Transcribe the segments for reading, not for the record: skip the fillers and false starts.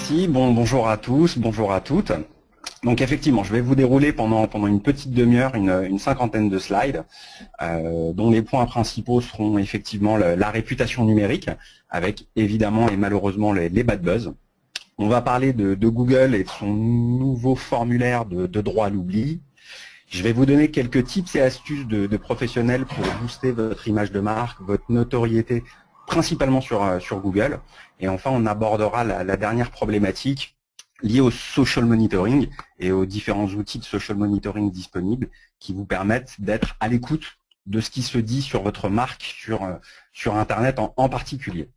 merci. Bonjour à tous, bonjour à toutes. Donc effectivement, je vais vous dérouler pendant une petite demi-heure une cinquantaine de slides dont les points principaux seront effectivement la réputation numérique, avec évidemment et malheureusement les bad buzz. On va parler de Google et de son nouveau formulaire de droit à l'oubli. Je vais vous donner quelques tips et astuces de professionnels pour booster votre image de marque, votre notoriété, principalement sur Google. Et enfin, on abordera la dernière problématique liée au social monitoring et aux différents outils de social monitoring disponibles qui vous permettent d'être à l'écoute de ce qui se dit sur votre marque, sur Internet en particulier.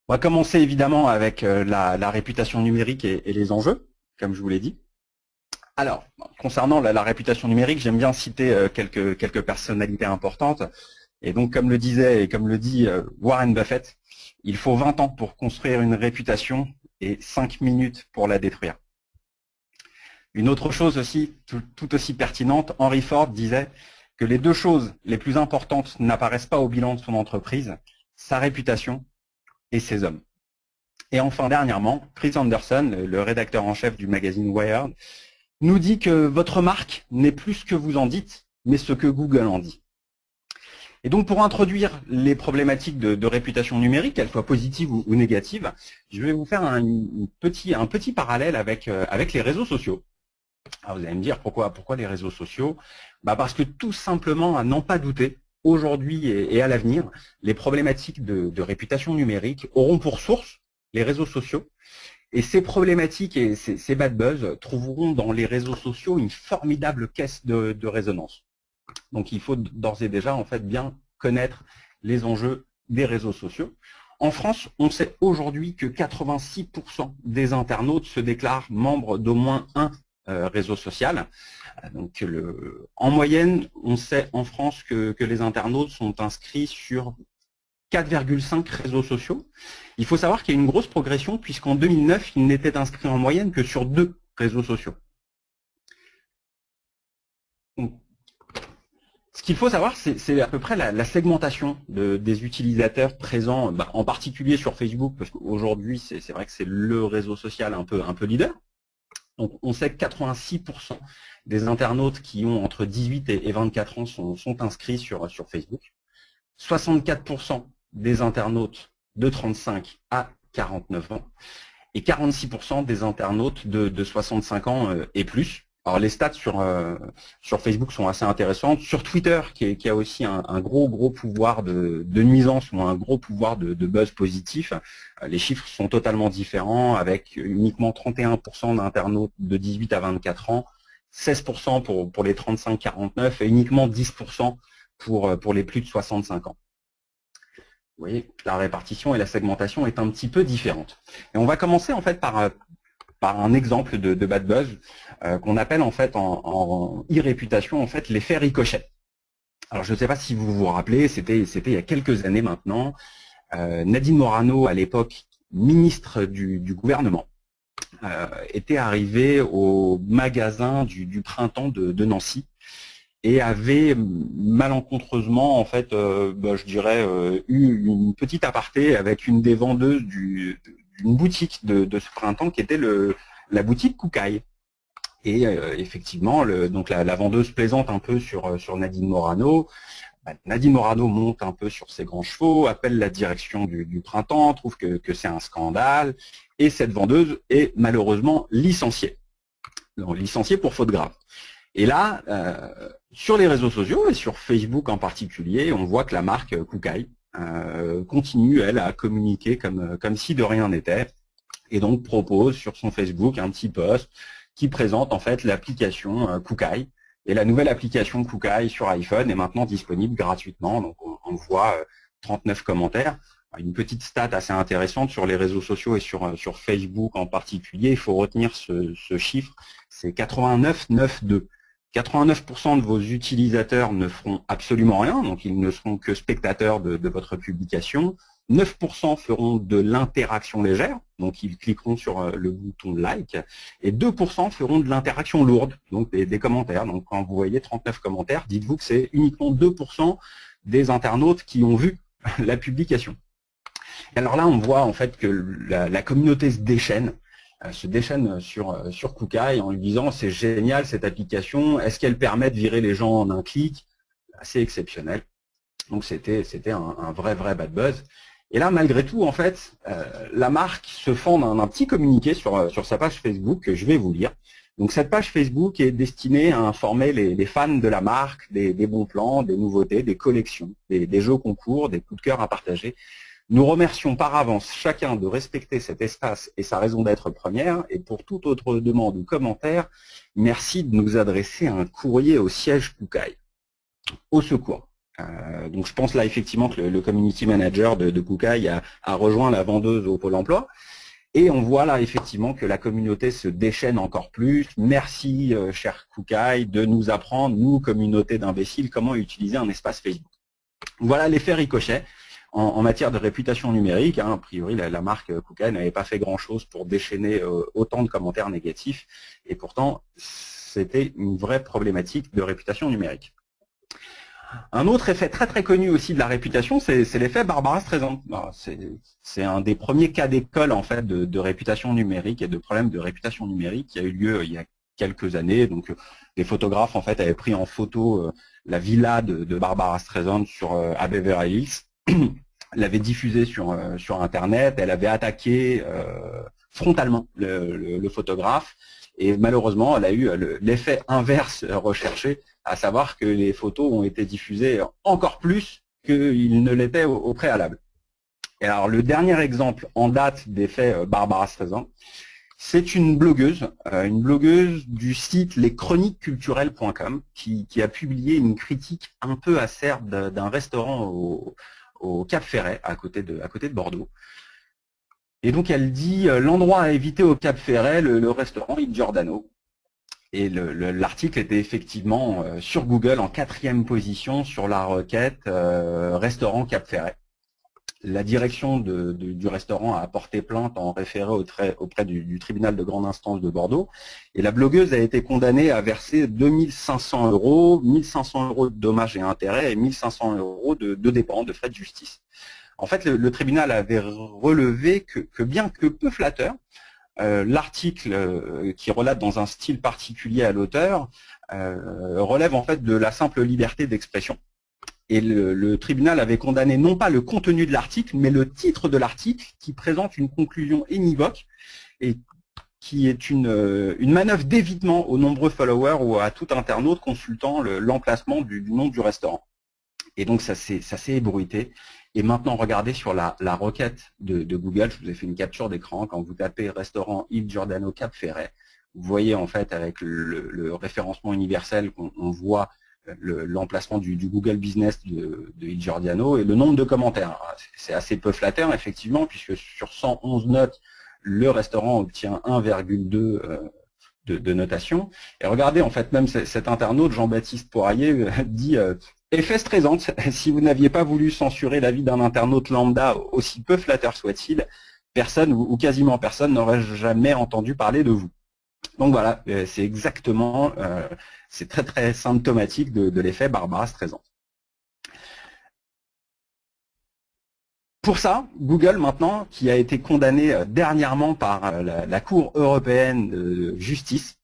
On va commencer évidemment avec la réputation numérique et les enjeux, comme je vous l'ai dit. Alors, concernant la réputation numérique, j'aime bien citer quelques personnalités importantes. Et donc, comme le disait et comme le dit Warren Buffett, il faut 20 ans pour construire une réputation et 5 minutes pour la détruire. Une autre chose aussi, tout aussi pertinente, Henry Ford disait que les deux choses les plus importantes n'apparaissent pas au bilan de son entreprise, sa réputation et ses hommes. Et enfin, dernièrement, Chris Anderson, le rédacteur en chef du magazine Wired, nous dit que votre marque n'est plus ce que vous en dites, mais ce que Google en dit. Et donc, pour introduire les problématiques de réputation numérique, qu'elles soient positives ou négatives, je vais vous faire un petit parallèle avec les réseaux sociaux. Alors, vous allez me dire pourquoi les réseaux sociaux? Parce que tout simplement, à n'en pas douter, aujourd'hui et à l'avenir, les problématiques de réputation numérique auront pour source les réseaux sociaux. Et ces problématiques et ces bad buzz trouveront dans les réseaux sociaux une formidable caisse de résonance. Donc il faut d'ores et déjà en fait bien connaître les enjeux des réseaux sociaux. En France, on sait aujourd'hui que 86% des internautes se déclarent membres d'au moins un réseau social. Donc en moyenne, on sait en France que les internautes sont inscrits sur 4,5 réseaux sociaux. Il faut savoir qu'il y a une grosse progression puisqu'en 2009, ils n'étaient inscrits en moyenne que sur 2 réseaux sociaux. Donc, ce qu'il faut savoir, c'est à peu près la segmentation des utilisateurs présents, en particulier sur Facebook, parce qu'aujourd'hui, c'est vrai que c'est le réseau social un peu leader. Donc, on sait que 86% des internautes qui ont entre 18 et 24 ans sont inscrits sur Facebook. 64% des internautes de 35 à 49 ans et 46% des internautes de 65 ans et plus. Alors les stats sur Facebook sont assez intéressantes. Sur Twitter, qui a aussi un gros pouvoir de nuisance ou un gros pouvoir de buzz positif, les chiffres sont totalement différents, avec uniquement 31% d'internautes de 18 à 24 ans, 16% pour les 35-49 et uniquement 10% pour les plus de 65 ans. Vous voyez, la répartition et la segmentation est un petit peu différente. Et on va commencer en fait par un exemple de bad buzz qu'on appelle en fait en e-réputation en fait l'effet ricochet. Alors je ne sais pas si vous vous rappelez, c'était il y a quelques années maintenant. Nadine Morano, à l'époque ministre du gouvernement, était arrivée au magasin du printemps de Nancy et avait malencontreusement en fait, je dirais, eu une petite aparté avec une des vendeuses d'une boutique de ce printemps qui était la boutique Koukaï. Et effectivement, donc la vendeuse plaisante un peu sur Nadine Morano. Nadine Morano monte un peu sur ses grands chevaux, appelle la direction du printemps, trouve que c'est un scandale, et cette vendeuse est malheureusement licenciée. Donc, licenciée pour faute grave. Et là, sur les réseaux sociaux et sur Facebook en particulier, on voit que la marque Koukaï continue, elle, à communiquer comme si de rien n'était, et donc propose sur son Facebook un petit post qui présente en fait l'application Koukaï. Et la nouvelle application Koukaï sur iPhone est maintenant disponible gratuitement. Donc on voit 39 commentaires. Une petite stat assez intéressante sur les réseaux sociaux et sur Facebook en particulier. Il faut retenir ce chiffre, c'est 89,92. 89% de vos utilisateurs ne feront absolument rien, donc ils ne seront que spectateurs de votre publication. 9% feront de l'interaction légère, donc ils cliqueront sur le bouton like, et 2% feront de l'interaction lourde, donc des commentaires. Donc quand vous voyez 39 commentaires, dites-vous que c'est uniquement 2% des internautes qui ont vu la publication. Et alors là, on voit en fait que la communauté se déchaîne sur Kukai en lui disant c'est génial cette application, est-ce qu'elle permet de virer les gens en un clic? Assez exceptionnel. Donc c'était un vrai bad buzz. Et là, malgré tout, en fait, la marque se fend d'un petit communiqué sur sa page Facebook que je vais vous lire. Donc cette page Facebook est destinée à informer les fans de la marque des bons plans, des nouveautés, des collections, des jeux concours, des coups de cœur à partager. Nous remercions par avance chacun de respecter cet espace et sa raison d'être première. Et pour toute autre demande ou commentaire, merci de nous adresser un courrier au siège Kukai. Au secours. Donc je pense là effectivement que le community manager de Kukai a rejoint la vendeuse au Pôle emploi. Et on voit là effectivement que la communauté se déchaîne encore plus. Merci cher Kukai de nous apprendre, nous communauté d'imbéciles, comment utiliser un espace Facebook. Voilà l'effet ricochet en matière de réputation numérique. A priori la marque Kukai n'avait pas fait grand chose pour déchaîner autant de commentaires négatifs. Et pourtant c'était une vraie problématique de réputation numérique. Un autre effet très connu aussi de la réputation, c'est l'effet Barbara Streisand. C'est un des premiers cas d'école en fait de réputation numérique et de problèmes de réputation numérique qui a eu lieu il y a quelques années. Donc des photographes en fait avaient pris en photo la villa de Barbara Streisand à Beverly Hills, l'avaient diffusée sur Internet, elle avait attaqué frontalement le photographe. Et malheureusement, elle a eu l'effet inverse recherché, à savoir que les photos ont été diffusées encore plus qu'ils ne l'étaient au préalable. Et alors, le dernier exemple en date d'effet Barbara Streisand, c'est une blogueuse du site leschroniquesculturelles.com qui a publié une critique un peu acerbe d'un restaurant au Cap Ferret, à côté de Bordeaux. Et donc elle dit l'endroit à éviter au Cap Ferret, le restaurant Il Giordano. Et l'article était effectivement sur Google en 4e position sur la requête restaurant Cap Ferret. La direction du restaurant a porté plainte en référé auprès du tribunal de grande instance de Bordeaux. Et la blogueuse a été condamnée à verser 2500 €, 1500 € de dommages et intérêts et 1500 € de dépenses, de frais de justice. En fait, le tribunal avait relevé que bien que peu flatteur, l'article qui relate dans un style particulier à l'auteur relève en fait de la simple liberté d'expression. Et le tribunal avait condamné non pas le contenu de l'article, mais le titre de l'article qui présente une conclusion énivoque et qui est une manœuvre d'évitement aux nombreux followers ou à tout internaute consultant l'emplacement du nom du restaurant. Et donc ça s'est ébruité. Et maintenant, regardez sur la requête de Google, je vous ai fait une capture d'écran, quand vous tapez restaurant Il Giordano Cap Ferret, vous voyez en fait avec le référencement universel qu'on voit l'emplacement du Google Business de Il Giordano et le nombre de commentaires. C'est assez peu flatteur effectivement, puisque sur 111 notes, le restaurant obtient 1,2 de notation. Et regardez en fait même cet internaute, Jean-Baptiste Poirier, dit effet Streisand, si vous n'aviez pas voulu censurer l'avis d'un internaute lambda, aussi peu flatteur soit-il, personne ou quasiment personne n'aurait jamais entendu parler de vous. Donc voilà, c'est exactement, c'est très symptomatique de l'effet Barbara Streisand. Pour ça, Google maintenant, qui a été condamné dernièrement par la Cour européenne de justice,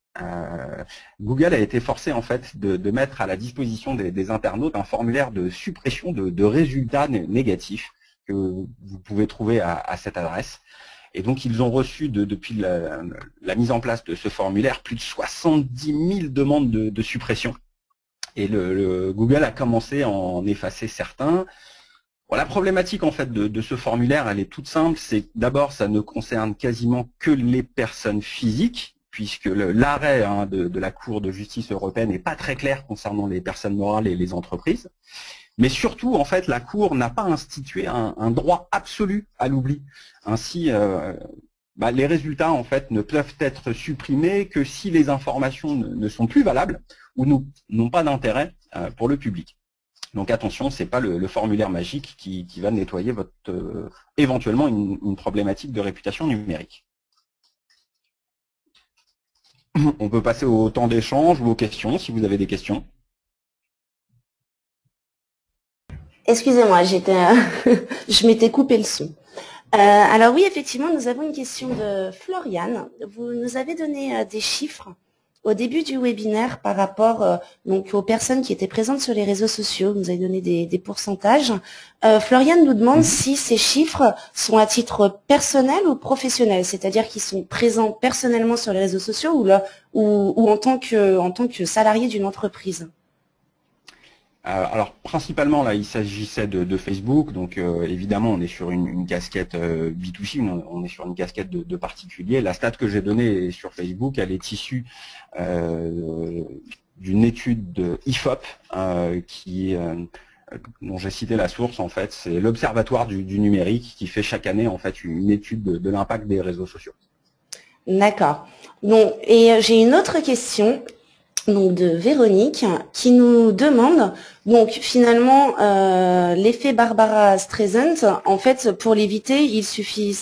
Google a été forcé en fait de mettre à la disposition des internautes un formulaire de suppression de résultats négatifs que vous pouvez trouver à cette adresse. Et donc ils ont reçu depuis la mise en place de ce formulaire plus de 70 000 demandes de suppression. Et Google a commencé à en effacer certains. Bon, la problématique en fait de ce formulaire, elle est toute simple. C'est d'abord, ça ne concerne quasiment que les personnes physiques, puisque l'arrêt de la Cour de justice européenne n'est pas très clair concernant les personnes morales et les entreprises. Mais surtout, en fait, la Cour n'a pas institué un droit absolu à l'oubli. Ainsi, les résultats, en fait, ne peuvent être supprimés que si les informations ne sont plus valables ou n'ont pas d'intérêt pour le public. Donc attention, c'est pas le formulaire magique qui va nettoyer éventuellement une problématique de réputation numérique. On peut passer au temps d'échange ou aux questions, si vous avez des questions. Excusez-moi, je m'étais coupé le son. Alors oui, effectivement, nous avons une question de Floriane. Vous nous avez donné des chiffres au début du webinaire par rapport donc aux personnes qui étaient présentes sur les réseaux sociaux. Vous nous avez donné des pourcentages. Floriane nous demande si ces chiffres sont à titre personnel ou professionnel, c'est-à-dire qu'ils sont présents personnellement sur les réseaux sociaux ou en tant que salarié d'une entreprise. Alors principalement là, il s'agissait de Facebook, donc évidemment on est sur une casquette B2C, on est sur une casquette de particuliers. La stat que j'ai donnée sur Facebook, elle est issue d'une étude de IFOP dont j'ai cité la source en fait, c'est l'Observatoire du numérique qui fait chaque année en fait une étude de l'impact des réseaux sociaux. D'accord. Bon, et j'ai une autre question. Donc de Véronique qui nous demande donc finalement l'effet Barbara Streisand, en fait pour l'éviter il suffit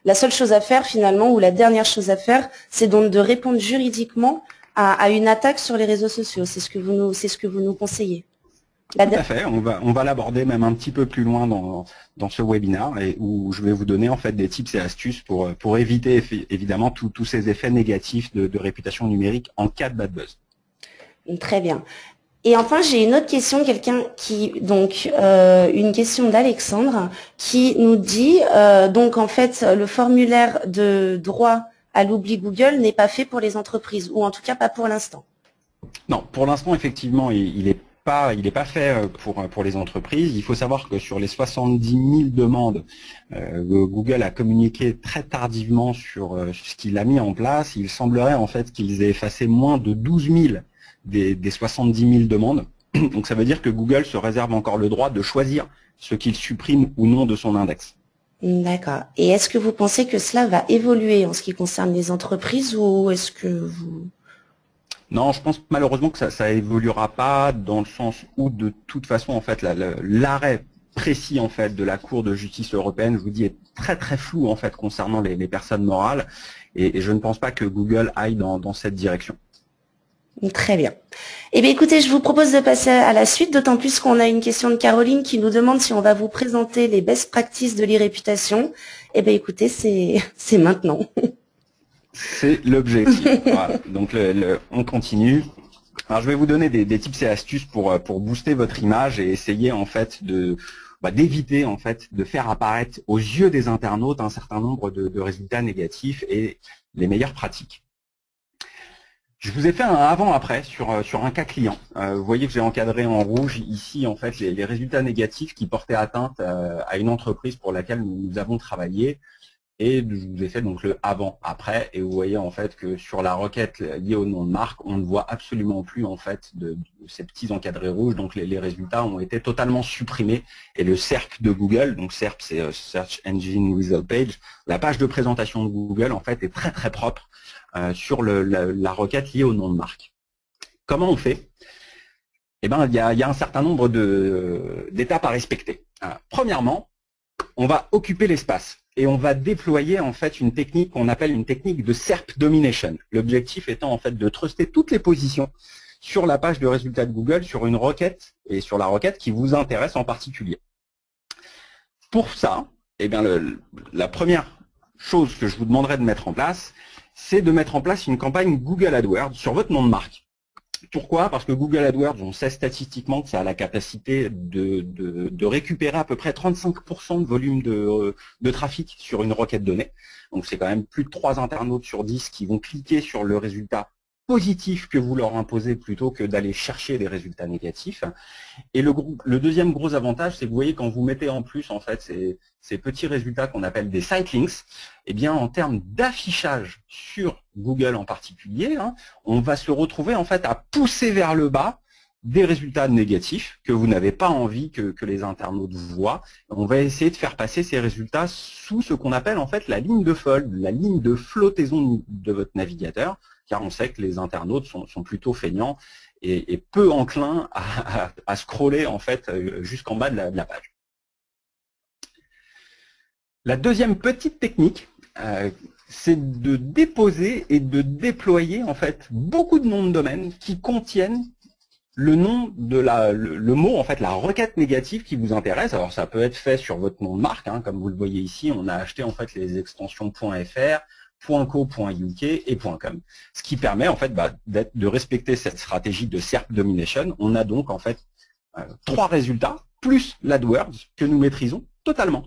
la seule chose à faire finalement ou la dernière chose à faire c'est donc de répondre juridiquement à une attaque sur les réseaux sociaux, c'est ce que vous nous conseillez. Tout à fait, on va l'aborder même un petit peu plus loin dans ce webinaire et où je vais vous donner en fait des tips et astuces pour éviter évidemment tous ces effets négatifs de réputation numérique en cas de bad buzz. Très bien. Et enfin, j'ai une autre question, une question d'Alexandre qui nous dit, donc en fait, le formulaire de droit à l'oubli Google n'est pas fait pour les entreprises, ou en tout cas pas pour l'instant. Non, pour l'instant, effectivement, il n'est pas fait pour les entreprises. Il faut savoir que sur les 70 000 demandes, Google a communiqué très tardivement sur ce qu'il a mis en place. Il semblerait en fait qu'ils aient effacé moins de 12 000 des 70 000 demandes. Donc ça veut dire que Google se réserve encore le droit de choisir ce qu'il supprime ou non de son index. D'accord. Et est-ce que vous pensez que cela va évoluer en ce qui concerne les entreprises ou est-ce que vous... Non, je pense malheureusement que ça évoluera pas dans le sens où de toute façon en fait l'arrêt précis en fait de la Cour de justice européenne, je vous dis, est très très flou en fait concernant les personnes morales et je ne pense pas que Google aille dans cette direction. Très bien. Eh bien, écoutez, je vous propose de passer à la suite, d'autant plus qu'on a une question de Caroline qui nous demande si on va vous présenter les best practices de l'e-réputation. Eh bien, écoutez, c'est maintenant. C'est l'objectif. Voilà. Donc, on continue. Alors, je vais vous donner des tips et astuces pour booster votre image et essayer en fait d'éviter en fait de faire apparaître aux yeux des internautes un certain nombre de résultats négatifs et les meilleures pratiques. Je vous ai fait un avant-après sur un cas client. Vous voyez que j'ai encadré en rouge ici en fait les résultats négatifs qui portaient atteinte à une entreprise pour laquelle nous avons travaillé. Et je vous ai fait donc le avant-après. Et vous voyez en fait que sur la requête liée au nom de marque, on ne voit absolument plus en fait de ces petits encadrés rouges. Donc les résultats ont été totalement supprimés. Et le SERP de Google, donc SERP c'est Search Engine Result Page, la page de présentation de Google en fait est très très propre sur la requête liée au nom de marque. Comment on fait? Eh bien, il y a un certain nombre d'étapes à respecter. Premièrement, on va occuper l'espace et on va déployer en fait une technique qu'on appelle une technique de SERP Domination. L'objectif étant en fait de truster toutes les positions sur la page de résultats de Google sur une requête et sur la requête qui vous intéresse en particulier. Pour ça, eh bien, la première chose que je vous demanderai de mettre en place, c'est de mettre en place une campagne Google AdWords sur votre nom de marque. Pourquoi? Parce que Google AdWords, on sait statistiquement que ça a la capacité de récupérer à peu près 35% de volume de trafic sur une requête donnée. Donc c'est quand même plus de 3 internautes sur 10 qui vont cliquer sur le résultat positif que vous leur imposez plutôt que d'aller chercher des résultats négatifs. Et le deuxième gros avantage, c'est que vous voyez quand vous mettez en plus en fait ces petits résultats qu'on appelle des site links, eh bien en termes d'affichage sur Google en particulier, on va se retrouver en fait à pousser vers le bas des résultats négatifs que vous n'avez pas envie que les internautes voient. On va essayer de faire passer ces résultats sous ce qu'on appelle en fait la ligne de fold, la ligne de flottaison de votre navigateur, car on sait que les internautes sont plutôt feignants et peu enclins à scroller en fait jusqu'en bas de la page. La deuxième petite technique, c'est de déposer et de déployer en fait beaucoup de noms de domaines qui contiennent le nom de le mot, en fait, la requête négative qui vous intéresse. Alors, ça peut être fait sur votre nom de marque, hein, comme vous le voyez ici. On a acheté, en fait, les extensions .fr, .co, .uk et .com. Ce qui permet, en fait, de respecter cette stratégie de SERP Domination. On a donc, en fait, 3 résultats, plus l'AdWords, que nous maîtrisons totalement.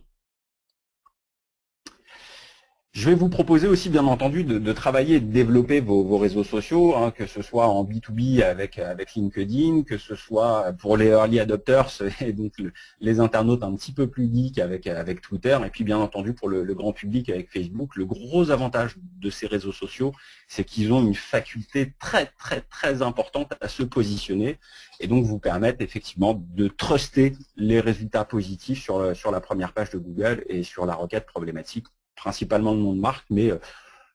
Je vais vous proposer aussi, bien entendu, de travailler et de développer vos réseaux sociaux, hein, que ce soit en B2B avec LinkedIn, que ce soit pour les early adopters et donc les internautes un petit peu plus geeks avec Twitter, et puis bien entendu pour le grand public avec Facebook. Le gros avantage de ces réseaux sociaux, c'est qu'ils ont une faculté très très très importante à se positionner et donc vous permettent effectivement de truster les résultats positifs sur la première page de Google et sur la requête problématique, principalement le nom de marque, mais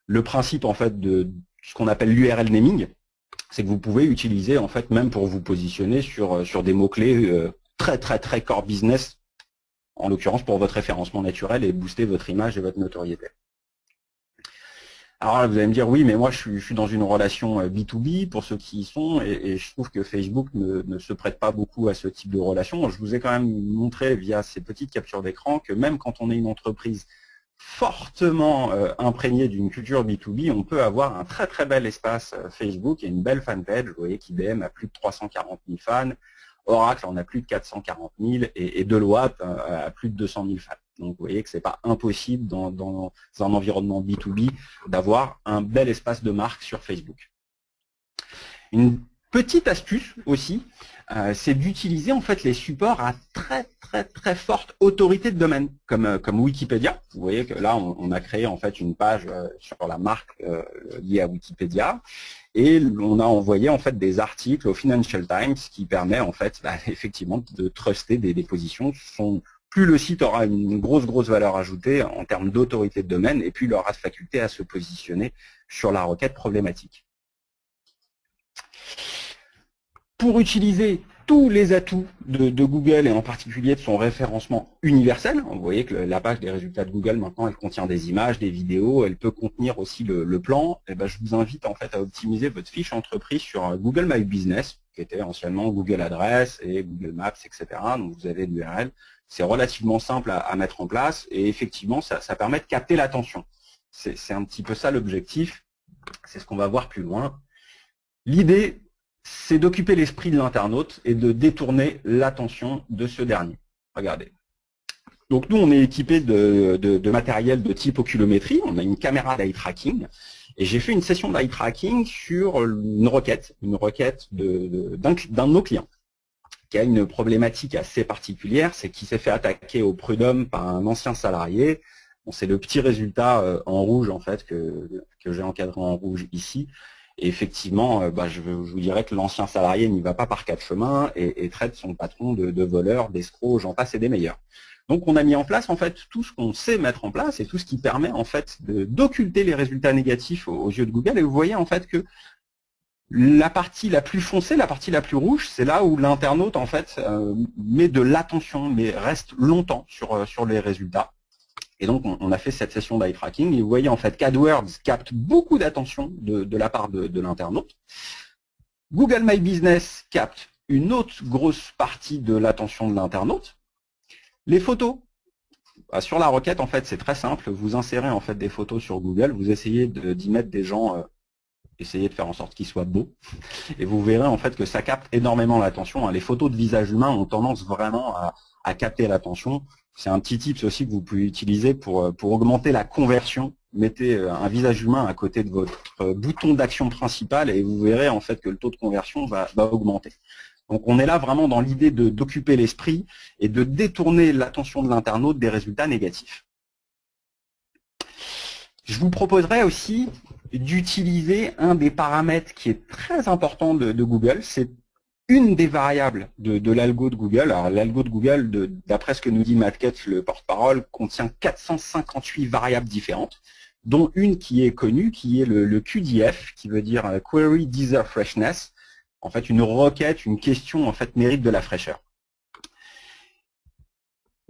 le principe en fait de ce qu'on appelle l'URL naming, c'est que vous pouvez utiliser en fait même pour vous positionner sur des mots-clés très très très core business, en l'occurrence pour votre référencement naturel et booster votre image et votre notoriété. Alors là, vous allez me dire oui, mais moi je suis dans une relation B2B pour ceux qui y sont et je trouve que Facebook ne se prête pas beaucoup à ce type de relation. Je vous ai quand même montré via ces petites captures d'écran que même quand on est une entreprise fortement imprégné d'une culture B2B, on peut avoir un très très bel espace Facebook et une belle fanpage. Vous voyez qu'IBM a plus de 340 000 fans, Oracle en a plus de 440 000 et Deloitte a plus de 200 000 fans. Donc vous voyez que c'est pas impossible dans un environnement B2B d'avoir un bel espace de marque sur Facebook. Une petite astuce aussi, c'est d'utiliser en fait les supports à très très très forte autorité de domaine, comme Wikipédia. Vous voyez que là on a créé en fait une page sur la marque liée à Wikipédia et on a envoyé en fait des articles au Financial Times qui permet en fait effectivement de truster des positions. Plus le site aura une grosse valeur ajoutée en termes d'autorité de domaine et plus il aura de faculté à se positionner sur la requête problématique. Pour utiliser tous les atouts de Google et en particulier de son référencement universel, vous voyez que la page des résultats de Google maintenant elle contient des images, des vidéos, elle peut contenir aussi le plan. Et ben, je vous invite en fait à optimiser votre fiche entreprise sur Google My Business, qui était anciennement Google Adresse et Google Maps, etc. Donc vous avez l'URL. C'est relativement simple à mettre en place et effectivement ça permet de capter l'attention. C'est un petit peu ça l'objectif. C'est ce qu'on va voir plus loin. L'idée, c'est d'occuper l'esprit de l'internaute et de détourner l'attention de ce dernier. Regardez. Donc nous, on est équipé de matériel de type oculométrie. On a une caméra d'eye tracking. Et j'ai fait une session d'eye tracking sur une requête d'un de nos clients, qui a une problématique assez particulière, c'est qu'il s'est fait attaquer au prud'homme par un ancien salarié. Bon, c'est le petit résultat en rouge en fait que j'ai encadré en rouge ici. Et effectivement, je vous dirais que l'ancien salarié n'y va pas par 4 chemins et traite son patron de voleur, d'escroc, j'en passe et des meilleurs. Donc on a mis en place en fait tout ce qu'on sait mettre en place et tout ce qui permet en fait d'occulter les résultats négatifs aux yeux de Google. Et vous voyez en fait que la partie la plus foncée, la partie la plus rouge, c'est là où l'internaute en fait met de l'attention, mais reste longtemps sur les résultats. Et donc, on a fait cette session d'eye tracking et vous voyez en fait qu'AdWords capte beaucoup d'attention de la part de l'internaute. Google My Business capte une autre grosse partie de l'attention de l'internaute. Les photos. Sur la requête, en fait, c'est très simple. Vous insérez en fait des photos sur Google, vous essayez d'y mettre des gens, essayez de faire en sorte qu'ils soient beaux. Et vous verrez en fait que ça capte énormément l'attention. Les photos de visage humain ont tendance vraiment à capter l'attention. C'est un petit tips aussi que vous pouvez utiliser pour augmenter la conversion. Mettez un visage humain à côté de votre bouton d'action principal et vous verrez en fait que le taux de conversion va augmenter. Donc on est là vraiment dans l'idée d'occuper l'esprit et de détourner l'attention de l'internaute des résultats négatifs. Je vous proposerai aussi d'utiliser un des paramètres qui est très important de Google, c'est une des variables de l'algo de Google. Alors l'algo de Google, d'après ce que nous dit Matt Cutts, le porte-parole, contient 458 variables différentes, dont une qui est connue, qui est le QDF, qui veut dire Query Deserve Freshness. En fait, une requête, une question en fait mérite de la fraîcheur.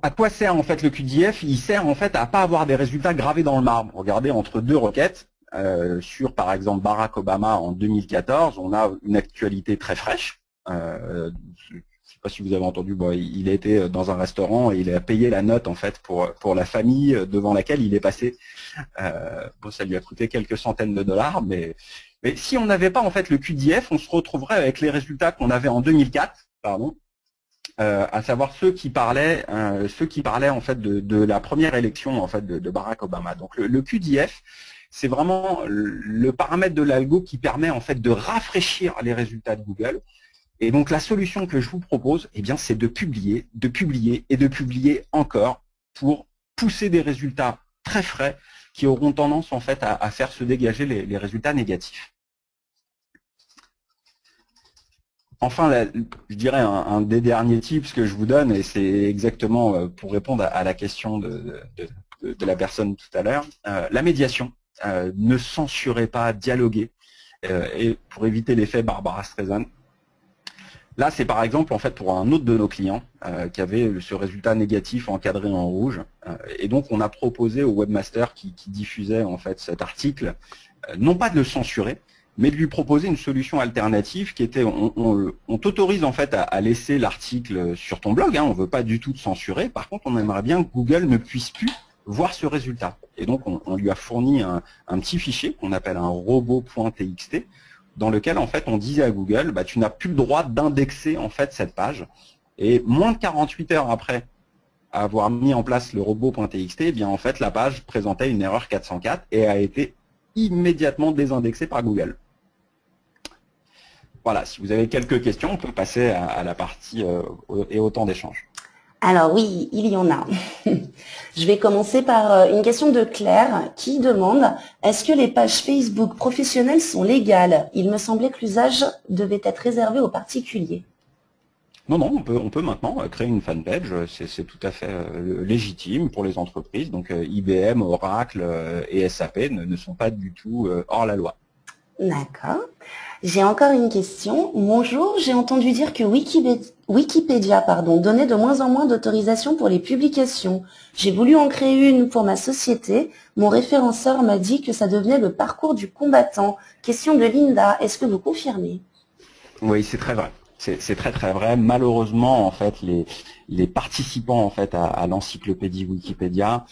À quoi sert en fait le QDF? Il sert en fait à pas avoir des résultats gravés dans le marbre. Regardez, entre deux requêtes, sur par exemple Barack Obama en 2014, on a une actualité très fraîche. Je ne sais pas si vous avez entendu, bon, il a été dans un restaurant et il a payé la note en fait pour la famille devant laquelle il est passé. Bon, ça lui a coûté quelques centaines de dollars, mais si on n'avait pas en fait le QDF, on se retrouverait avec les résultats qu'on avait en 2004, pardon, à savoir ceux qui parlaient en fait de la première élection en fait de Barack Obama. Donc le QDF, c'est vraiment le paramètre de l'algo qui permet en fait de rafraîchir les résultats de Google. Et donc la solution que je vous propose, eh bien, c'est de publier et de publier encore pour pousser des résultats très frais qui auront tendance en fait à faire se dégager les résultats négatifs. Enfin, je dirais un des derniers tips que je vous donne, et c'est exactement pour répondre à la question de la personne tout à l'heure, la médiation. Ne censurez pas, dialoguez, et pour éviter l'effet Barbara Streisand. Là, c'est par exemple en fait pour un autre de nos clients qui avait ce résultat négatif encadré en rouge, et donc on a proposé au webmaster qui diffusait en fait cet article, non pas de le censurer, mais de lui proposer une solution alternative qui était, on t'autorise en fait à laisser l'article sur ton blog, hein, on ne veut pas du tout te censurer, par contre on aimerait bien que Google ne puisse plus voir ce résultat. Et donc on lui a fourni un petit fichier qu'on appelle un robot.txt, dans lequel en fait on disait à Google, bah, tu n'as plus le droit d'indexer en fait cette page. Et moins de 48 heures après avoir mis en place le robot.txt, eh bien en fait la page présentait une erreur 404 et a été immédiatement désindexée par Google. Voilà, si vous avez quelques questions, on peut passer à la partie et au temps d'échange. Alors oui, il y en a. Je vais commencer par une question de Claire qui demande « Est-ce que les pages Facebook professionnelles sont légales? Il me semblait que l'usage devait être réservé aux particuliers. » Non, non, on peut maintenant créer une fanpage, c'est tout à fait légitime pour les entreprises. Donc IBM, Oracle et SAP ne sont pas du tout hors la loi. D'accord. J'ai encore une question. Bonjour, j'ai entendu dire que Wikipédia donnait de moins en moins d'autorisations pour les publications. J'ai voulu en créer une pour ma société. Mon référenceur m'a dit que ça devenait le parcours du combattant. Question de Linda, est-ce que vous confirmez? Oui, c'est très vrai. C'est très très vrai. Malheureusement, en fait, les participants en fait à l'encyclopédie Wikipédia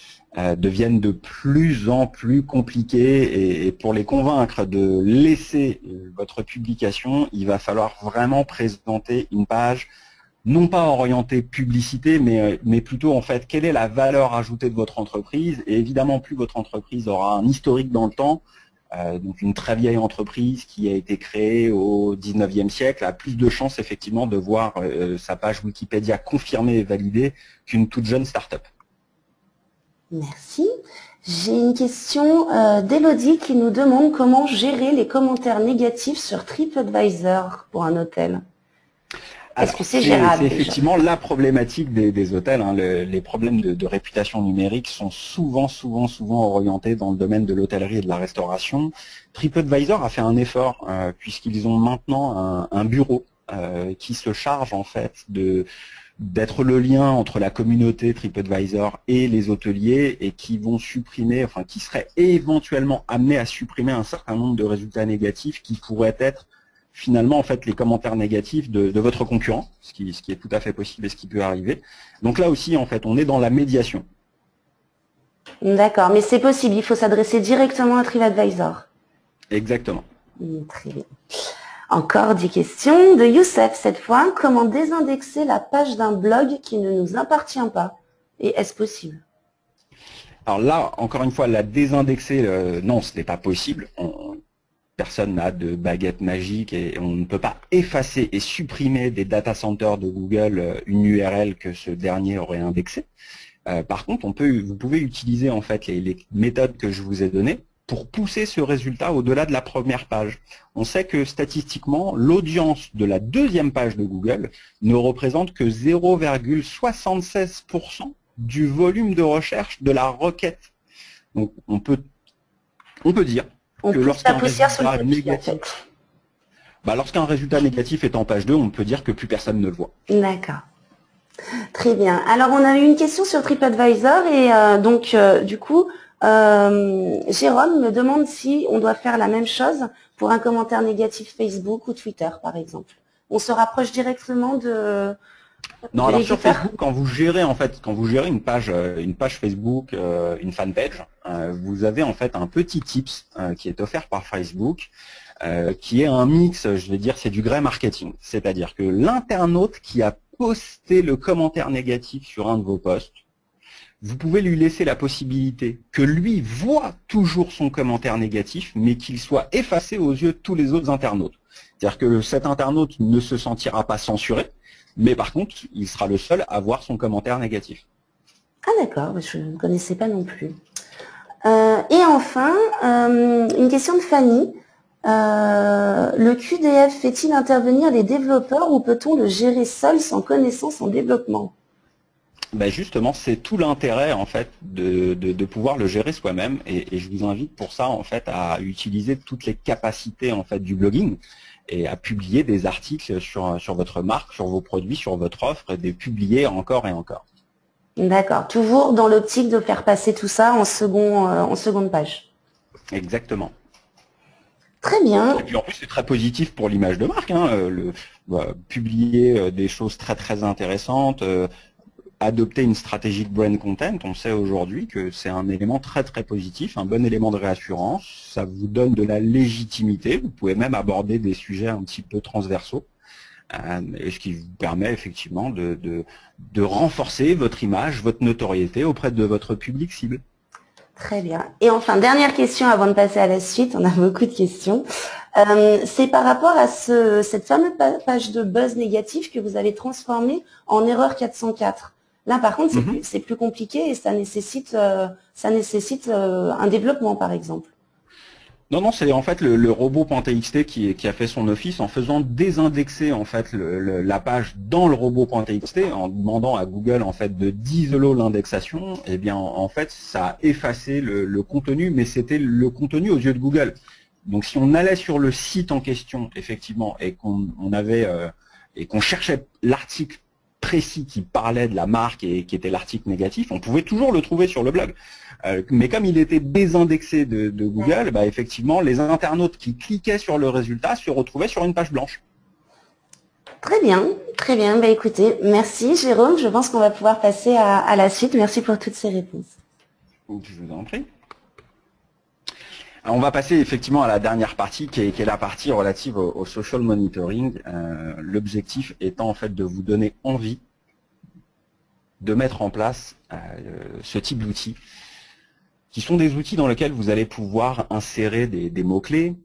deviennent de plus en plus compliqués et pour les convaincre de laisser votre publication, il va falloir vraiment présenter une page non pas orientée publicité, mais plutôt en fait quelle est la valeur ajoutée de votre entreprise. Et évidemment, plus votre entreprise aura un historique dans le temps, donc une très vieille entreprise qui a été créée au 19e siècle a plus de chances effectivement de voir sa page Wikipédia confirmée et validée qu'une toute jeune start-up. Merci. J'ai une question d'Elodie qui nous demande comment gérer les commentaires négatifs sur TripAdvisor pour un hôtel. Est-ce que c'est gérable? C'est effectivement la problématique des hôtels. Hein. Les problèmes de réputation numérique sont souvent orientés dans le domaine de l'hôtellerie et de la restauration. TripAdvisor a fait un effort puisqu'ils ont maintenant un bureau qui se charge en fait d'être le lien entre la communauté TripAdvisor et les hôteliers et qui vont supprimer, enfin qui seraient éventuellement amenés à supprimer un certain nombre de résultats négatifs qui pourraient être finalement en fait les commentaires négatifs de votre concurrent, ce qui est tout à fait possible et ce qui peut arriver. Donc là aussi en fait on est dans la médiation. D'accord, mais c'est possible, il faut s'adresser directement à TripAdvisor. Exactement. Très bien. Encore 10 questions de Youssef cette fois. Comment désindexer la page d'un blog qui ne nous appartient pas? Et est-ce possible? Alors là, encore une fois, la désindexer, non, ce n'est pas possible. Personne n'a de baguette magique et on ne peut pas effacer et supprimer des data centers de Google une URL que ce dernier aurait indexée. Par contre, vous pouvez utiliser en fait les méthodes que je vous ai données pour pousser ce résultat au-delà de la première page. On sait que statistiquement, l'audience de la deuxième page de Google ne représente que 0,76% du volume de recherche de la requête. Donc on peut dire que lorsqu'un résultat négatif, lorsqu'un résultat négatif est en page 2, on peut dire que plus personne ne le voit. D'accord. Très bien. Alors on a eu une question sur TripAdvisor et du coup, Jérôme me demande si on doit faire la même chose pour un commentaire négatif Facebook ou Twitter, par exemple. on se rapproche directement de Non, alors sur l'éditeur? Facebook, quand vous gérez une page Facebook, une fanpage, vous avez en fait un petit tips qui est offert par Facebook, qui est un mix, je vais dire, c'est du grey marketing. C'est-à-dire que l'internaute qui a posté le commentaire négatif sur un de vos posts, vous pouvez lui laisser la possibilité que lui voit toujours son commentaire négatif, mais qu'il soit effacé aux yeux de tous les autres internautes. C'est-à-dire que cet internaute ne se sentira pas censuré, mais par contre, il sera le seul à voir son commentaire négatif. Ah d'accord, je ne connaissais pas non plus. Et enfin, une question de Fanny. Le QDF fait-il intervenir les développeurs ou peut-on le gérer seul sans connaissance en développement? Ben justement, c'est tout l'intérêt en fait de pouvoir le gérer soi-même, et je vous invite pour ça en fait à utiliser toutes les capacités en fait du blogging et à publier des articles sur votre marque, sur vos produits, sur votre offre, et de publier encore et encore. D'accord, toujours dans l'optique de faire passer tout ça en seconde page. Exactement. Très bien. Et puis en plus, c'est très positif pour l'image de marque, hein, publier des choses très très intéressantes, adopter une stratégie de brand content. On sait aujourd'hui que c'est un élément très très positif, un bon élément de réassurance. Ça vous donne de la légitimité. Vous pouvez même aborder des sujets un petit peu transversaux, et ce qui vous permet effectivement de renforcer votre image, votre notoriété auprès de votre public cible. Très bien. Et enfin, dernière question avant de passer à la suite, on a beaucoup de questions. C'est par rapport à cette fameuse page de buzz négatif que vous avez transformée en erreur 404. Là, par contre, c'est plus compliqué et ça nécessite un développement, par exemple. Non, non, c'est en fait le robot.txt qui a fait son office en faisant désindexer en fait la page dans le robot.txt, en demandant à Google en fait de d'isoler l'indexation. Et bien en fait, ça a effacé le contenu, mais c'était le contenu aux yeux de Google. Donc si on allait sur le site en question, effectivement, et qu'on cherchait l'article précis qui parlait de la marque et qui était l'article négatif, on pouvait toujours le trouver sur le blog. Mais comme il était désindexé de Google, bah, effectivement, les internautes qui cliquaient sur le résultat se retrouvaient sur une page blanche. Très bien, très bien. Bah, écoutez, merci Jérôme. Je pense qu'on va pouvoir passer à la suite. Merci pour toutes ces réponses. Je vous en prie. Alors, on va passer effectivement à la dernière partie qui est la partie relative au social monitoring. L'objectif étant en fait de vous donner envie de mettre en place ce type d'outils, qui sont des outils dans lesquels vous allez pouvoir insérer des mots-clés,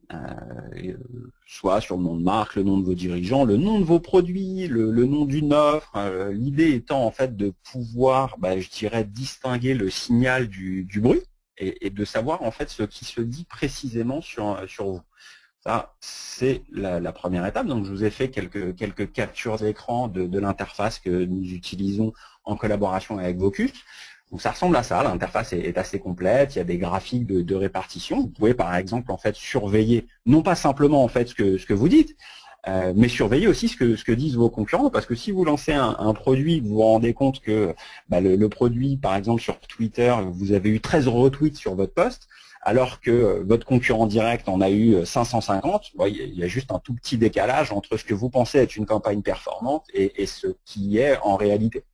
soit sur le nom de marque, le nom de vos dirigeants, le nom de vos produits, le nom d'une offre. L'idée étant en fait de pouvoir, je dirais, distinguer le signal du bruit et de savoir en fait ce qui se dit précisément sur vous. Ça, c'est la première étape. Donc, je vous ai fait quelques captures d'écran de l'interface que nous utilisons en collaboration avec Vocus. Donc ça ressemble à ça, l'interface est assez complète, il y a des graphiques de répartition. Vous pouvez par exemple en fait surveiller, non pas simplement en fait ce que vous dites, mais surveiller aussi ce que disent vos concurrents, parce que si vous lancez un produit, vous vous rendez compte que le produit, par exemple sur Twitter, vous avez eu 13 retweets sur votre post, alors que votre concurrent direct en a eu 550, il y a juste un tout petit décalage entre ce que vous pensez être une campagne performante et ce qui est en réalité.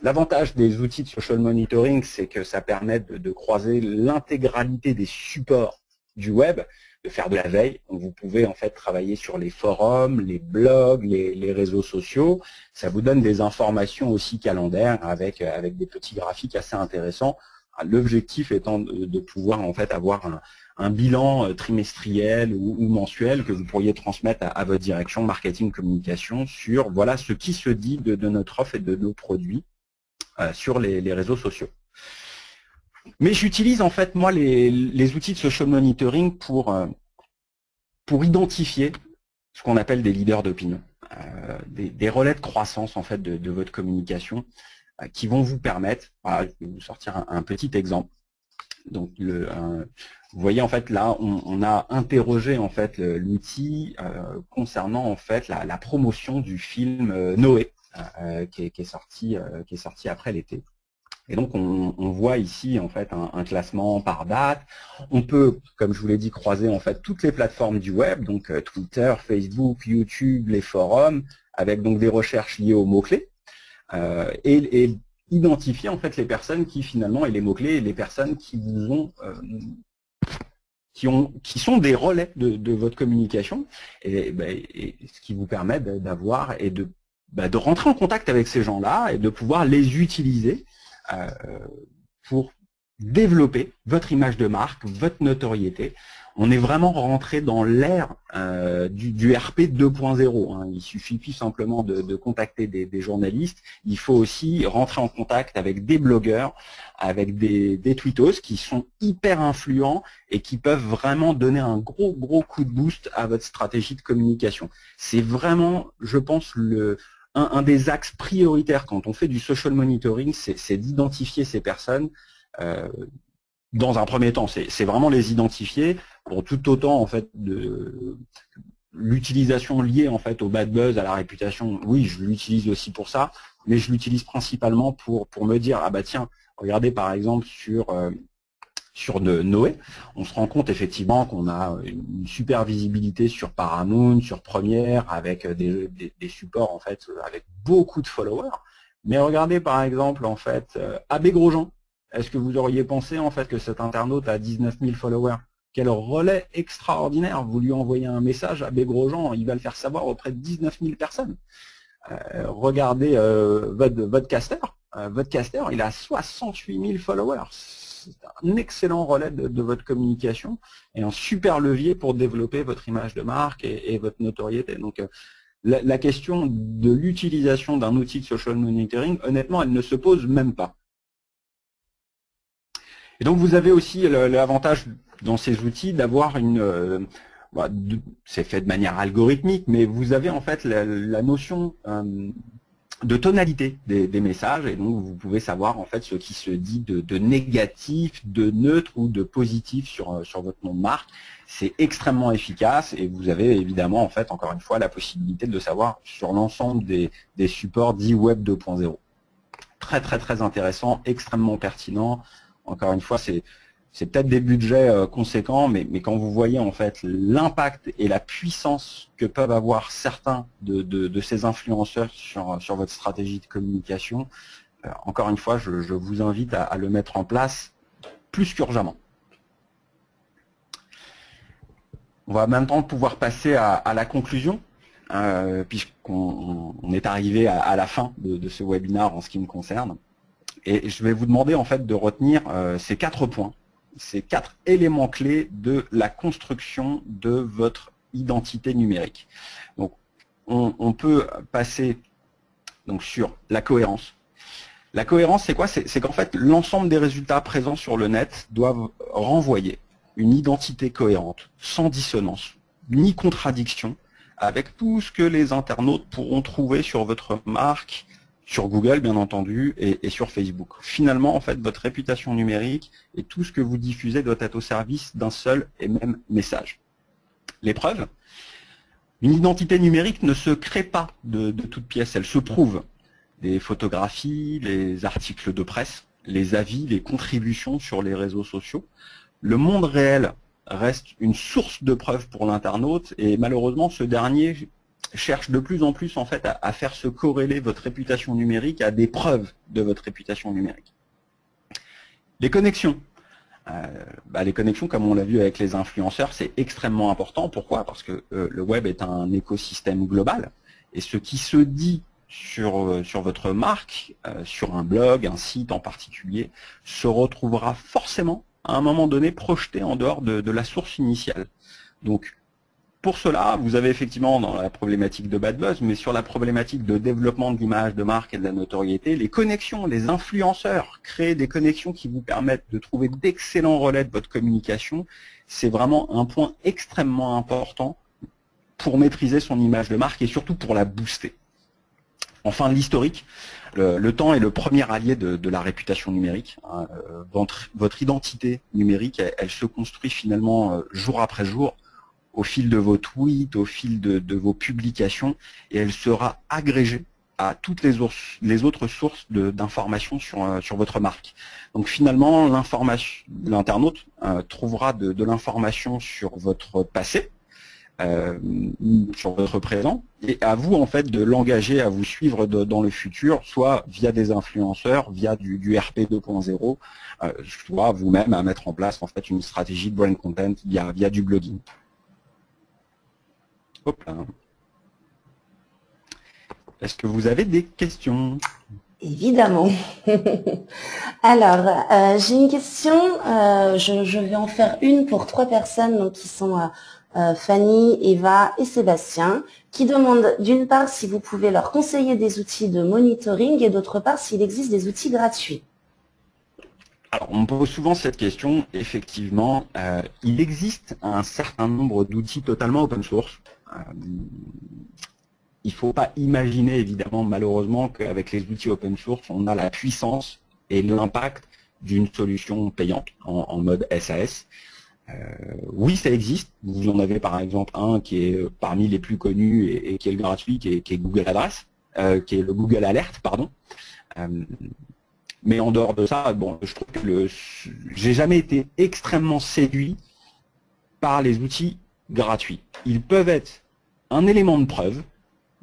L'avantage des outils de social monitoring, c'est que ça permet de croiser l'intégralité des supports du web, de faire de la veille. Donc vous pouvez en fait travailler sur les forums, les blogs, les réseaux sociaux. Ça vous donne des informations aussi calendaires avec des petits graphiques assez intéressants. L'objectif étant de pouvoir en fait avoir un bilan trimestriel ou mensuel que vous pourriez transmettre à votre direction marketing communication sur voilà ce qui se dit de notre offre et de nos produits sur les réseaux sociaux. Mais j'utilise en fait moi les outils de social monitoring pour identifier ce qu'on appelle des leaders d'opinion, des relais de croissance en fait de votre communication qui vont vous permettre, voilà, je vais vous sortir un petit exemple. Donc vous voyez en fait là on a interrogé en fait l'outil concernant en fait la promotion du film Noé qui est sorti après l'été. Et donc, on voit ici en fait un classement par date. On peut, comme je vous l'ai dit, croiser en fait toutes les plateformes du web, donc Twitter, Facebook, YouTube, les forums, avec donc des recherches liées aux mots-clés, et identifier en fait les personnes qui finalement, et les mots-clés, les personnes qui vous ont qui sont des relais de votre communication, et ce qui vous permet d'avoir et de rentrer en contact avec ces gens-là et de pouvoir les utiliser pour développer votre image de marque, votre notoriété. On est vraiment rentré dans l'ère du RP 2.0. Hein. Il suffit plus simplement de contacter des journalistes. Il faut aussi rentrer en contact avec des blogueurs, avec des tweetos qui sont hyper influents et qui peuvent vraiment donner un gros coup de boost à votre stratégie de communication. C'est vraiment, je pense, un des axes prioritaires quand on fait du social monitoring, c'est d'identifier ces personnes. Dans un premier temps, c'est vraiment les identifier, pour tout autant en fait de l'utilisation liée en fait au bad buzz, à la réputation. Oui, je l'utilise aussi pour ça, mais je l'utilise principalement pour me dire ah bah tiens, regardez par exemple sur de Noé, on se rend compte effectivement qu'on a une super visibilité sur Paramount, sur Première, avec des supports en fait avec beaucoup de followers. Mais regardez par exemple en fait Abbé Grosjean. Est-ce que vous auriez pensé en fait que cet internaute a 19 000 followers? Quel relais extraordinaire! Vous lui envoyez un message à Abbé Grosjean, il va le faire savoir auprès de 19 000 personnes. Regardez votre caster. Votre caster, il a 68 000 followers. C'est un excellent relais de votre communication et un super levier pour développer votre image de marque et votre notoriété. Donc, la question de l'utilisation d'un outil de social monitoring, honnêtement, elle ne se pose même pas. Et donc, vous avez aussi l'avantage dans ces outils d'avoir une... c'est fait de manière algorithmique, mais vous avez en fait la notion de tonalité des messages, et donc vous pouvez savoir en fait ce qui se dit de négatif, de neutre ou de positif sur votre nom de marque. C'est extrêmement efficace et vous avez évidemment en fait encore une fois la possibilité de le savoir sur l'ensemble des supports dits Web 2.0. Très intéressant, extrêmement pertinent. Encore une fois, c'est peut-être des budgets conséquents, mais quand vous voyez en fait l'impact et la puissance que peuvent avoir certains de ces influenceurs sur votre stratégie de communication, encore une fois, je vous invite à le mettre en place plus qu'urgemment. On va maintenant pouvoir passer à la conclusion, puisqu'on est arrivé à la fin de ce webinaire en ce qui me concerne. Et je vais vous demander en fait de retenir ces 4 points. Ces 4 éléments clés de la construction de votre identité numérique. Donc, on peut passer donc, sur la cohérence. La cohérence, c'est quoi? C'est qu'en fait, l'ensemble des résultats présents sur le net doivent renvoyer une identité cohérente, sans dissonance, ni contradiction, avec tout ce que les internautes pourront trouver sur votre marque, sur Google bien entendu et sur Facebook. Finalement, en fait, votre réputation numérique et tout ce que vous diffusez doit être au service d'un seul et même message. L'épreuve, une identité numérique ne se crée pas de toutes pièces, elle se prouve. Les photographies, les articles de presse, les avis, les contributions sur les réseaux sociaux. Le monde réel reste une source de preuves pour l'internaute et malheureusement, ce dernier cherche de plus en plus en fait à faire se corréler votre réputation numérique à des preuves de votre réputation numérique. Les connexions. Les connexions, comme on l'a vu avec les influenceurs, c'est extrêmement important. Pourquoi? Parce que le web est un écosystème global et ce qui se dit sur votre marque, sur un blog, un site en particulier, se retrouvera forcément à un moment donné projeté en dehors de la source initiale. Donc, pour cela, vous avez effectivement dans la problématique de bad buzz, mais sur la problématique de développement de l'image de marque et de la notoriété, les connexions, les influenceurs, créer des connexions qui vous permettent de trouver d'excellents relais de votre communication, c'est vraiment un point extrêmement important pour maîtriser son image de marque et surtout pour la booster. Enfin, l'historique, le temps est le premier allié de la réputation numérique. Votre identité numérique, elle se construit finalement jour après jour, au fil de vos tweets, au fil de vos publications, et elle sera agrégée à toutes les autres sources d'informations sur votre marque. Donc finalement, l'internaute trouvera de l'information sur votre passé, sur votre présent, et à vous en fait de l'engager à vous suivre dans le futur, soit via des influenceurs, via du RP 2.0, soit vous-même à mettre en place en fait une stratégie de brand content via du blogging. Hop là. Est-ce que vous avez des questions? Évidemment. Alors, j'ai une question, je vais en faire une pour 3 personnes donc, qui sont Fanny, Eva et Sébastien, qui demandent d'une part si vous pouvez leur conseiller des outils de monitoring et d'autre part s'il existe des outils gratuits. Alors, on me pose souvent cette question. Effectivement, il existe un certain nombre d'outils totalement open source. Il ne faut pas imaginer, évidemment, malheureusement, qu'avec les outils open source, on a la puissance et l'impact d'une solution payante en mode SAS. Oui, ça existe. Vous en avez par exemple un qui est parmi les plus connus et qui est le gratuit, qui est Google Adresse, qui est le Google Alert, pardon. Mais en dehors de ça, bon, je trouve que j'ai jamais été extrêmement séduit par les outils gratuits. Ils peuvent être un élément de preuve,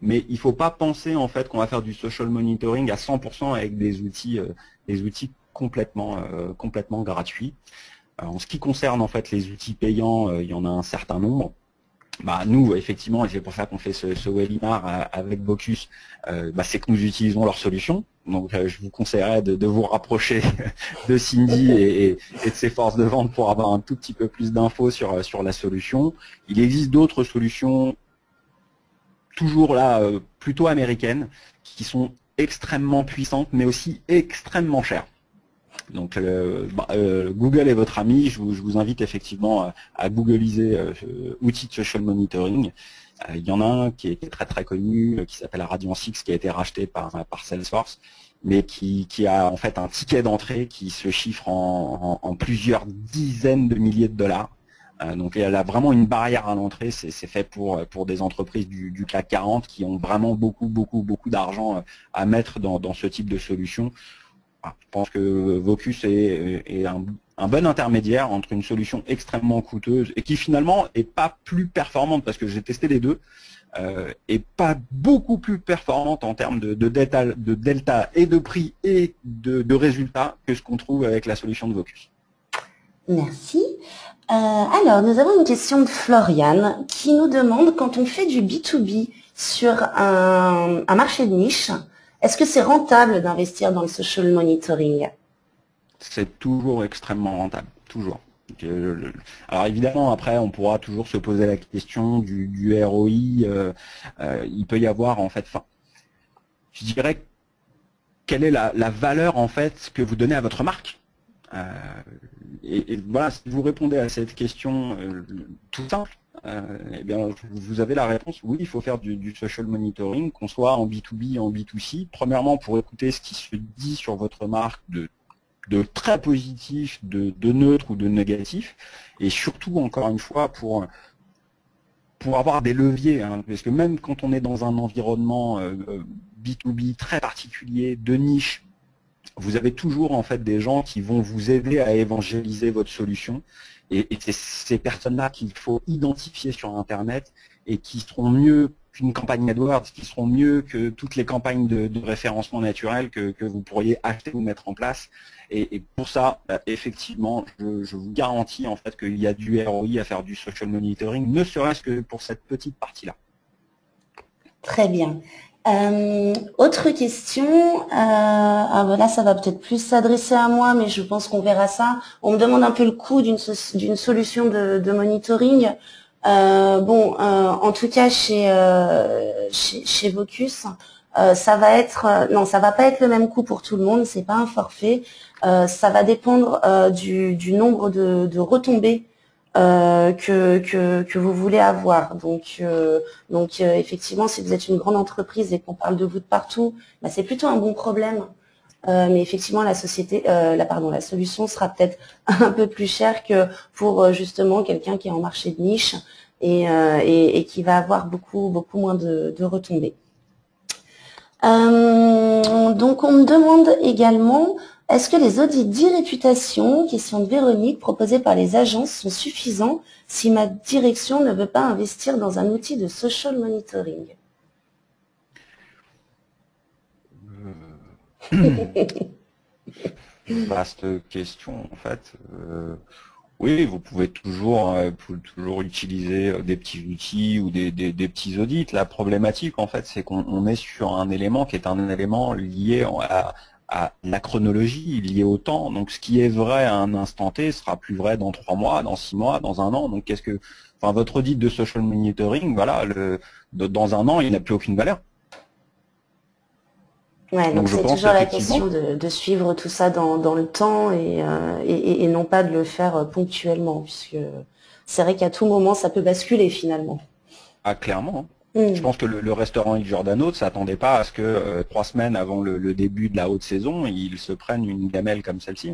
mais il ne faut pas penser en fait qu'on va faire du social monitoring à 100% avec des outils complètement gratuits. En ce qui concerne en fait les outils payants, il y en a un certain nombre. Nous, effectivement, et c'est pour ça qu'on fait ce webinaire avec Vocus, c'est que nous utilisons leur solution. Donc, je vous conseillerais de vous rapprocher de Cindy et de ses forces de vente pour avoir un tout petit peu plus d'infos sur la solution. Il existe d'autres solutions, toujours là, plutôt américaines, qui sont extrêmement puissantes, mais aussi extrêmement chères. Donc Google est votre ami, je vous invite effectivement à googliser outils de social monitoring. Il y en a un qui est très très connu, qui s'appelle Radian 6, qui a été racheté par Salesforce, mais qui a en fait un ticket d'entrée qui se chiffre en plusieurs dizaines de milliers de dollars. Donc elle a vraiment une barrière à l'entrée, c'est fait pour des entreprises du CAC 40 qui ont vraiment beaucoup d'argent à mettre dans ce type de solution. Je pense que Vocus est un bon intermédiaire entre une solution extrêmement coûteuse et qui finalement est pas plus performante, parce que j'ai testé les deux, et pas beaucoup plus performante en termes de delta et de prix et de résultats que ce qu'on trouve avec la solution de Vocus. Merci. Alors, nous avons une question de Floriane qui nous demande, quand on fait du B2B sur un marché de niche, est-ce que c'est rentable d'investir dans le social monitoring? C'est toujours extrêmement rentable, toujours. Alors évidemment, après, on pourra toujours se poser la question du ROI. Il peut y avoir, en fait, je dirais, quelle est la valeur, en fait, que vous donnez à votre marque. Et voilà, si vous répondez à cette question tout simple, eh bien, vous avez la réponse, oui, il faut faire du social monitoring, qu'on soit en B2B, en B2C. Premièrement, pour écouter ce qui se dit sur votre marque de très positif, de neutre ou de négatif, et surtout, encore une fois, pour avoir des leviers, hein, parce que même quand on est dans un environnement B2B très particulier, de niche, vous avez toujours en fait des gens qui vont vous aider à évangéliser votre solution, et c'est ces personnes-là qu'il faut identifier sur Internet et qui seront mieux qu'une campagne AdWords, qui seront mieux que toutes les campagnes de référencement naturel que vous pourriez acheter ou mettre en place. Et pour ça, effectivement, je vous garantis en fait qu'il y a du ROI à faire du social monitoring, ne serait-ce que pour cette petite partie-là. Très bien. Autre question, là ça va peut-être plus s'adresser à moi, mais je pense qu'on verra ça. On me demande un peu le coût d'une solution de monitoring. En tout cas chez Vocus, ça va être non, ça va pas être le même coût pour tout le monde. C'est pas un forfait. Ça va dépendre du nombre de retombées que vous voulez avoir. Donc effectivement, si vous êtes une grande entreprise et qu'on parle de vous de partout, c'est plutôt un bon problème. Mais effectivement, la solution sera peut-être un peu plus chère que pour justement quelqu'un qui est en marché de niche et qui va avoir beaucoup moins de retombées. Donc on me demande également, est-ce que les audits d'e-réputation, question de Véronique, proposés par les agences sont suffisants si ma direction ne veut pas investir dans un outil de social monitoring? Vaste question en fait. Oui, vous pouvez toujours utiliser des petits outils ou des petits audits. La problématique en fait, c'est qu'on est sur un élément qui est un élément lié à la chronologie, lié au temps. Donc ce qui est vrai à un instant T sera plus vrai dans 3 mois, dans 6 mois, dans un an. Donc votre audit de social monitoring, voilà, dans un an, il n'a plus aucune valeur. Ouais, donc c'est toujours la question de suivre tout ça dans le temps et non pas de le faire ponctuellement, puisque c'est vrai qu'à tout moment, ça peut basculer finalement. Ah, clairement. Je pense que le restaurant Il Giordano ne s'attendait pas à ce que 3 semaines avant le début de la haute saison, ils se prennent une gamelle comme celle-ci.